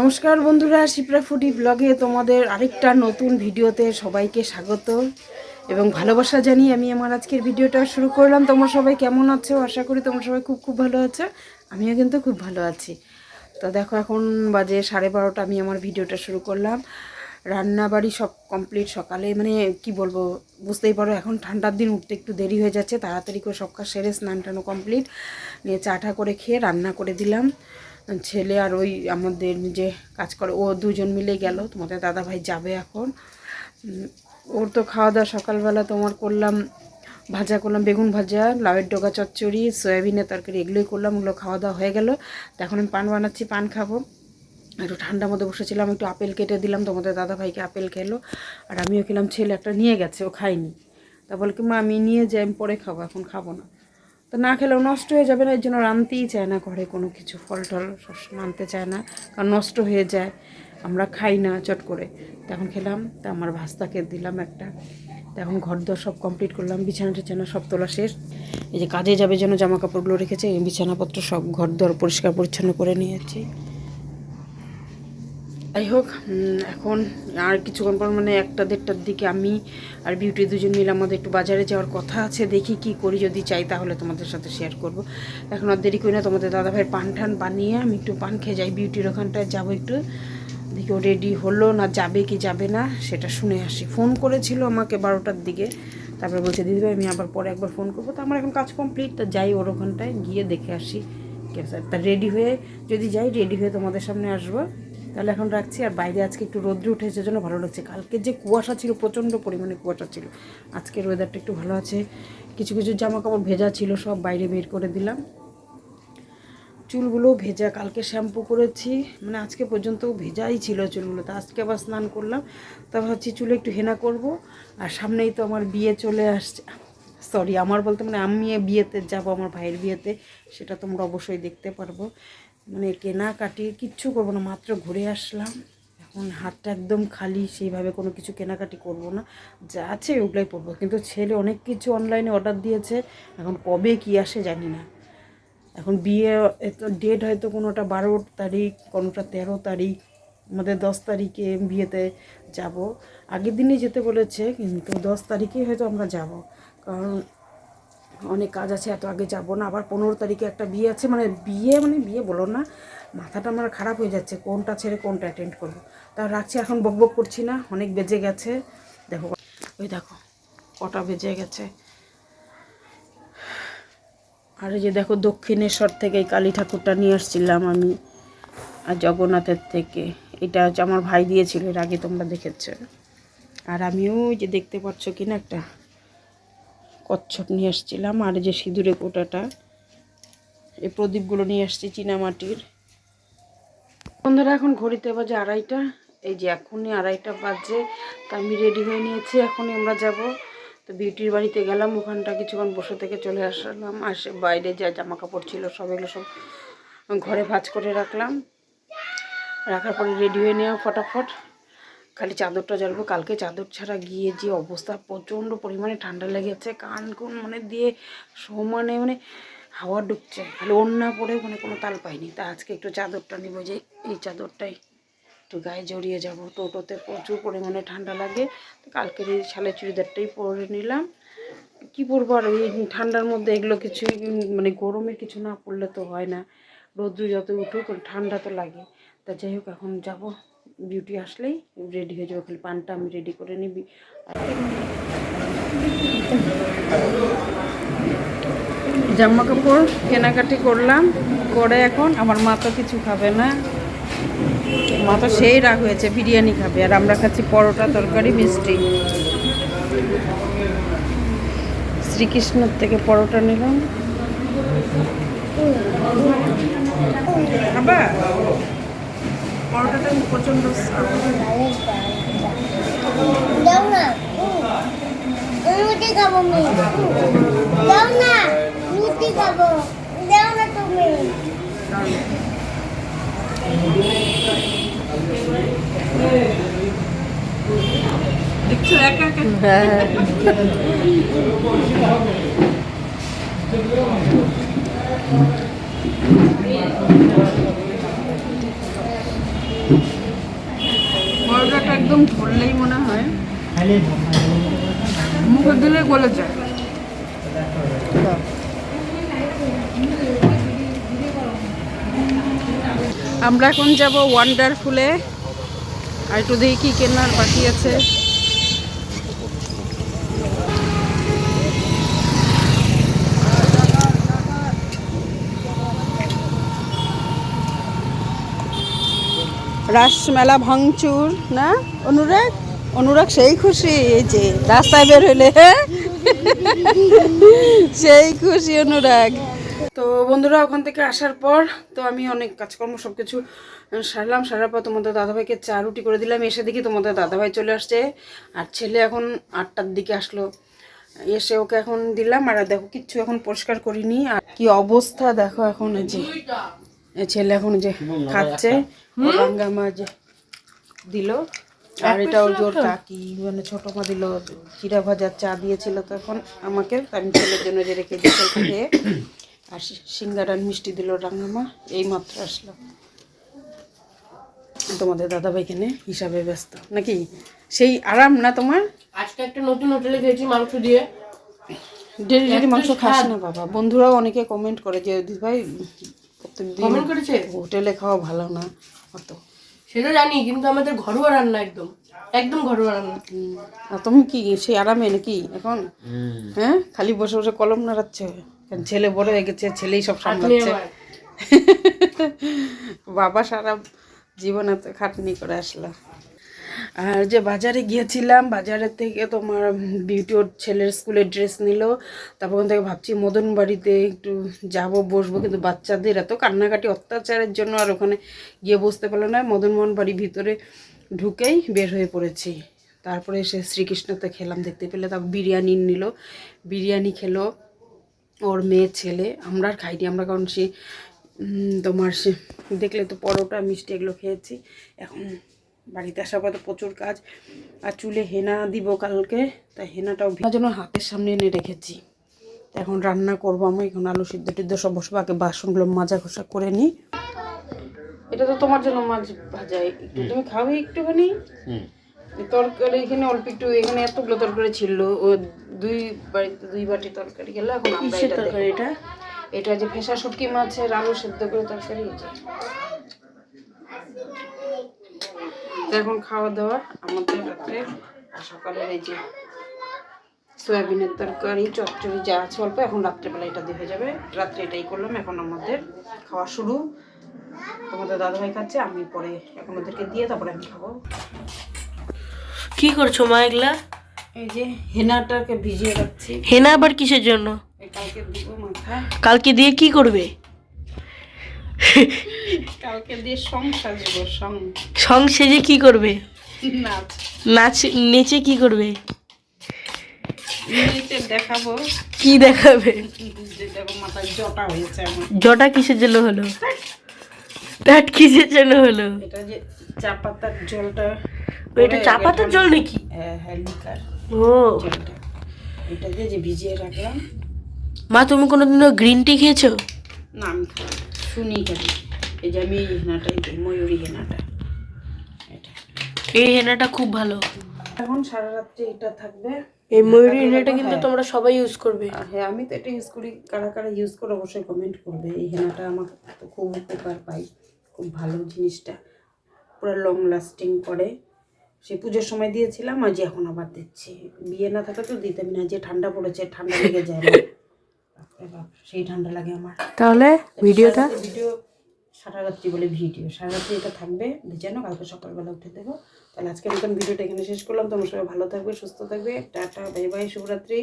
নমস্কার বন্ধুরা, শিপ্রা ফুডি ব্লগে তোমাদের আরেকটা নতুন ভিডিওতে সবাইকে স্বাগত এবং ভালোবাসা জানিয়ে আমি আমার আজকের ভিডিওটা শুরু করলাম। তোমরা সবাই কেমন আছো? আশা করি তোমরা সবাই খুব ভালো আছো। আমিও কিন্তু খুব ভালো আছি। তো দেখো, এখন বাজে 12:30। আমি আমার ভিডিওটা শুরু করলাম। রান্না বাড়ি সব কমপ্লিট। সকালে মানে কি বলবো, বুঝতেই পারো এখন ঠান্ডার দিন, উঠতে একটু দেরি হয়ে যাচ্ছে। তাড়াতাড়ি করে সব কাজ সেরে স্নান টানো কমপ্লিট নিয়ে চাটা করে খেয়ে রান্না করে দিলাম। ছেলে আর ওই আমাদের যে কাজ করে ও দুজন মিলে গেল। তোমাদের দাদা ভাই যাবে এখন। ওর তো খাওয়া দাওয়া সকালবেলা তোমার করলাম, ভাজা করলাম, বেগুন ভাজা, লাউয়ের ডগা চচ্চড়ি, সয়াবিনের তরকারি, এগুলোই করলাম। ওগুলো খাওয়া দাওয়া হয়ে গেল। তো এখন আমি পান বানাচ্ছি, পান খাবো। একটু ঠান্ডার মধ্যে বসেছিলাম, একটু আপেল কেটে দিলাম। তোমাদের দাদা ভাইকে আপেল খেলো আর আমিও খেলাম। ছেলে একটা নিয়ে গেছে, ও খায়নি। তা বলে কি, মা আমি নিয়ে যাই, আমি পরে খাবো, এখন খাবো না। তো না খেলেও নষ্ট হয়ে যাবে না, এর জন্য রাঁধতেই চায় না ঘরে কোনো কিছু। ফল টল সবসময় আনতে চায় না, কারণ নষ্ট হয়ে যায়। আমরা খাই না চট করে। তো এখন খেলাম। তা আমার ভাস্তাকে দিলাম একটা। তো এখন ঘর দর সব কমপ্লিট করলাম, বিছানা টিছানা সব তোলা শেষ। এই যে কাজে যাবে জন্য জামা কাপড়গুলো রেখেছে, এই বিছানাপত্র সব ঘর দর পরিষ্কার পরিচ্ছন্ন করে নিয়েছি। যাই হোক, এখন আর কিছুক্ষণ পর মানে 1-1:30টার দিকে আমি আর বিউটি দুজন মিলে আমাদের একটু বাজারে যাওয়ার কথা আছে। দেখি কি করি, যদি চাই তাহলে তোমাদের সাথে শেয়ার করব। এখন আর দেরি করি না, তোমাদের দাদাভাইয়ের পান ঠান বানিয়ে আমি একটু পান খেয়ে যাই। বিউটির ওখানটায় যাবো একটু, দেখি ও রেডি হলো না, যাবে কি যাবে না সেটা শুনে আসি। ফোন করেছিল আমাকে 12টার দিকে, তারপরে বলছে দিদিভাই আমি আবার পরে একবার ফোন করবো। তো আমার এখন কাজ কমপ্লিট, তা যাই ওর ওখানটায় গিয়ে দেখে আসি। ঠিক আছে, তা রেডি হয়ে যদি যাই, রেডি হয়ে তোমাদের সামনে আসবো। তাহলে এখন রাখছি। আর বাইরে আজকে একটু রোদ্র উঠেছে, জন্য ভালো লাগছে। কালকে যে কুয়াশা ছিল, প্রচণ্ড পরিমাণে কুয়াশা ছিল। আজকের ওয়েদারটা একটু ভালো আছে। কিছু কিছু জামা কাপড় ভেজা ছিল, সব বাইরে বের করে দিলাম। চুলগুলো ভেজা, কালকে শ্যাম্পু করেছি, মানে আজকে পর্যন্ত ভেজাই ছিল চুলগুলো। তো আজকে আবার স্নান করলাম। তা ভাবছি চুলে একটু হেনা করব। আর সামনেই তো আমার বিয়ে চলে আসছে। সরি, আমার বলতে মানে আমি বিয়েতে যাব, আমার ভাইয়ের বিয়েতে। সেটা তোমরা অবশ্যই দেখতে পারবো। মানে কেনাকাটি কিচ্ছু করবো না, মাত্র ঘুরে আসলাম। এখন হাতটা একদম খালি, সেইভাবে কোনো কিছু কেনাকাটি করব না। যা আছে ওগুলোই পরবো। কিন্তু ছেলে অনেক কিছু অনলাইনে অর্ডার দিয়েছে, এখন কবে কি আসে জানি না। এখন বিয়ে ডেট হয়তো কোনোটা 12 তারিখ, কোনোটা 13 তারিখ। আমাদের 10 তারিখে বিয়েতে যাব। আগের দিনই যেতে বলেছে, কিন্তু 10 তারিখেই হয়তো আমরা যাব, কারণ অনেক কাজ আছে, এত আগে যাব না। আবার 15 তারিখে একটা বিয়ে আছে। মানে বিয়ে বলো না, মাথাটা আমার খারাপ হয়ে যাচ্ছে, কোনটা ছেড়ে কোনটা অ্যাটেন্ড করবো। তা রাখছি, এখন বকবক করছি না, অনেক বেজে গেছে। দেখো, ওই দেখো কটা বেজে গেছে। আর এই যে দেখো, দক্ষিণেশ্বর থেকে এই কালী ঠাকুরটা নিয়ে আসছিলাম আমি, আর জগন্নাথের থেকে। এটা হচ্ছে আমার ভাই দিয়েছিল, এর আগে তোমরা দেখেছো। আর আমিও যে দেখতে পাচ্ছ কিনা একটা কচ্ছপ নিয়ে আসছিলাম। আর যে সিঁদুরে কোটাটা, এই প্রদীপগুলো নিয়ে আসছি চীনামাটির। বন্ধুরা, এখন ঘড়িতে বাজে 2:30। এই যে এখনই 2:30 বাজে। তা আমি রেডি হয়ে নিয়েছি, এখনই আমরা যাব। তো বিউটির বাড়িতে গেলাম, ওখানটা কিছুক্ষণ বসে থেকে চলে আসলাম। আর বাইরে যা জামা কাপড় ছিল সব, এগুলো সব ঘরে ভাঁজ করে রাখলাম। রাখার পরে রেডি হয়ে নেওয়া ফটাফট। খালি চাদরটা জ্বালবো। কালকে চাদর ছাড়া গিয়ে যে অবস্থা, প্রচণ্ড পরিমাণে ঠান্ডা লেগেছে। কান কোন মানে দিয়ে সমানে মানে হাওয়া ঢুকছে। খালি ওড়না পরে মানে কোনো তাল পাইনি। তা আজকে একটু চাদরটা নিব, যে এই চাদরটাই একটু গায়ে জড়িয়ে যাব। টোটোতে প্রচুর পরিমাণে ঠান্ডা লাগে। তো কালকের এই শালের চুড়িদারটাই পরে নিলাম। কী পরবো আর এই ঠান্ডার মধ্যে, এগুলো কিছু মানে গরমের কিছু না পরলে তো হয় না। রোদ্দুর যত উঠুক, ঠান্ডা তো লাগে। তা যাই হোক, এখন যাব। বিউটি আসলেই রেডি হয়ে যাবো। খালি পানটা আমি রেডি করে নিবি। জামা কাপড় কেনাকাটি করলাম, করে এখন আমার মা তো কিছু খাবে না। মা তো সেই রাগ হয়েছে, বিরিয়ানি খাবে। আর আমরা খাচ্ছি পরোটা, তরকারি, মিষ্টি। শ্রীকৃষ্ণর থেকে পরোটা নিলাম। খাবা পরোটাটা? প্রচণ্ড দাও না, রুটি খাবো আমি। দাও না, রুটি খাবো। দাও না তুমি। দেখছো একা একা। পরোটাটা একদম ধরলেই মনে হয় মুখে দিলে গলে যায়। আমরা এখন যাব ওয়ান্ডারফুলে, আর একটু দেখি কি কেনার বাকি আছে। রাসমেলা ভাঙচুর না অনুরাগ? অনুরাগ সেই খুশি, এই যে রাস্তায় বের হইলে সেই খুশি অনুরাগ। তো বন্ধুরা ওখান থেকে আসার পর তো আমি অনেক কাজকর্ম সব কিছু সারলাম। সারার পর তোমাদের দাদাভাইকে চা রুটি করে দিলাম। এসে দেখি তোমাদের দাদাভাই চলে আসছে, আর ছেলে এখন 8টার দিকে আসলো। এসে ওকে এখন দিলাম। আর দেখো কিচ্ছু এখন পরিষ্কার করিনি। আর কি অবস্থা দেখো এখন, এই যে ছেলে এখন যে খাচ্ছে, রাঙ্গা মাছ দিল। আর এটা ওর জোর কাকি মানে ছোট মা দিল চিরা ভাজা চা দিয়েছিল তখন আমাকে, আমি ছেলের জন্য যে রেখে দিয়ে খেয়ে। আর সিঙ্গারার মিষ্টি দিল রাঙ্গামা। এই মাত্র আসলো। তোমাদের দাদাভাই এখানে হিসাবে ব্যস্ত নাকি? সেই আরাম না তোমার? আজকে একটা নতুন হোটেলে খেয়েছি মাংস দিয়ে। ডেলি ডেলি মাংস খাস না বাবা। বন্ধুরাও অনেকে কমেন্ট করে যে দিদিভাই কমেন্ট করেছে হোটেলে খাওয়া ভালো না অত। সেটা জানি, কিন্তু আমাদের ঘরোয়া রান্না, একদম একদম ঘরোয়া রান্না। আর তুমি কি সেই আরামে নাকি এখন? হ্যাঁ, খালি বসে বসে কলম নাড়াচ্ছে। ছেলে বড় হয়ে গেছে, ছেলেই সব সামলাচ্ছে। বাবা সারা জীবন এত খাটনি করে আসলো। আর যে বাজারে গিয়েছিলাম, বাজারের থেকে তোমার বিউটি ওর ছেলের স্কুলের ড্রেস নিল। তারপর ওখান থেকে ভাবছি মদন বাড়িতে একটু যাব, বসবো, কিন্তু বাচ্চাদের এত কান্নাকাটি অত্যাচারের জন্য আর ওখানে গিয়ে বসতে পারলো না। মদনমোহন বাড়ি ভিতরে ঢুকেই বের হয়ে পড়েছি। তারপরে এসে শ্রীকৃষ্ণতে খেলাম দেখতে পেলে। তারপর বিরিয়ানি নিল, বিরিয়ানি খেলো ওর মেয়ে ছেলে। আমরা আর খাইনি, আমরা কারণ সে তোমার সে দেখলে তো পরোটা মিষ্টি এগুলো খেয়েছি। এখন বাড়িতে আসার পর তো প্রচুর কাজ, আর চুলে হেনা দিব কালকে, তাই হেনাটাও ভিজার জন্য হাতের সামনে এনে রেখেছি। এখন রান্না করবো আমি। এখন আলু সিদ্ধ টিদ্ধ সব বসবো, আগে বাসনগুলো মাজা ঘষা করে নিই। এটা তো তোমার জন্য মাছ ভাজা, একটু তুমি খাবে একটুখানি তরকারি। এখানে অল্প একটু, এখানে এতগুলো তরকারি ছিল, ও দুই বাটি তরকারি গেল। এখন আমরা এটা দেখো, এটা যে ফেসা শুটকি মাছের আলু সেদ্ধ করে তরকারি। এখন খাওয়া দাওয়া আমাদের রাত্রে। আর সকালের এই যে সয়াবিনের তরকারি চচ্চড়ি যা আছে অল্প, এখন রাত্রেবেলা এটা দিয়ে হয়ে যাবে। রাত্রে এটাই করলাম। এখন আমাদের খাওয়া শুরু। তোমাদের দাদাভাই খাচ্ছে, আমি পরে এখন ওদেরকে দিয়ে তারপরে আমি খাবো। কি করছো মা এগুলা? এই যে হেনাটাকে ভিজিয়ে রাখছি। হেনা আবার কিসের জন্য? কালকে দিব মাথায়। কালকে দিয়ে কি করবে? কালকে দিয়ে সং সাজবো। সং সেজে কি করবে? নাচ নাচ নেচে কি করবে? নেচে দেখাবো। কি দেখাবে? দেখো মাথায় জটা হয়েছে আমার। জটা কিসের জন্য হলো? প্যাট কিসের জন্য হলো? এটা যে চা পাতার জলটা, এটা চা পাতার জল নাকি? হ্যাঁ লিকার ও, জলটা, এটা দিয়ে যে ভিজিয়ে রাখলাম। মা তুমি কোনোদিনও গ্রিন টি খেয়েছো? না আমি খাই, শুনি খালি। এই যে আমি এই হেনাটাই দিই, ময়ূরী হেনাটা। এটা এই হেনাটা খুব ভালো। এখন সারা রাত্রি এটা থাকবে। এই ময়ূরী হেনাটা কিন্তু তোমরা সবাই ইউজ করবে। হ্যাঁ আমি তো এটা ইউজ করি। কারা কারা ইউজ করে অবশ্যই কমেন্ট করবে। এই হেনাটা আমার তো খুব উপকার পাই, খুব ভালো জিনিসটা, পুরো লং লাস্টিং করে। সে পুজোর সময় দিয়েছিলাম, আজ এখন আবার দিচ্ছি। বিয়ে না থাকা তো দিতাম না, যে ঠান্ডা পড়েছে, ঠান্ডা লেগে যায় আমার। সেই ঠান্ডা লাগে আমার। তাহলে ভিডিও সারা রাত্রি বলে ভিডিও সারা রাত্রি এটা থাকবে ভিজানো, কালকে সকালবেলা উঠে দেবো। তাহলে আজকে মতন ভিডিওটা এখানে শেষ করলাম। তোমার সবাই ভালো থাকবে, সুস্থ থাকবে। টাটা, বাই বাই, শুভরাত্রি।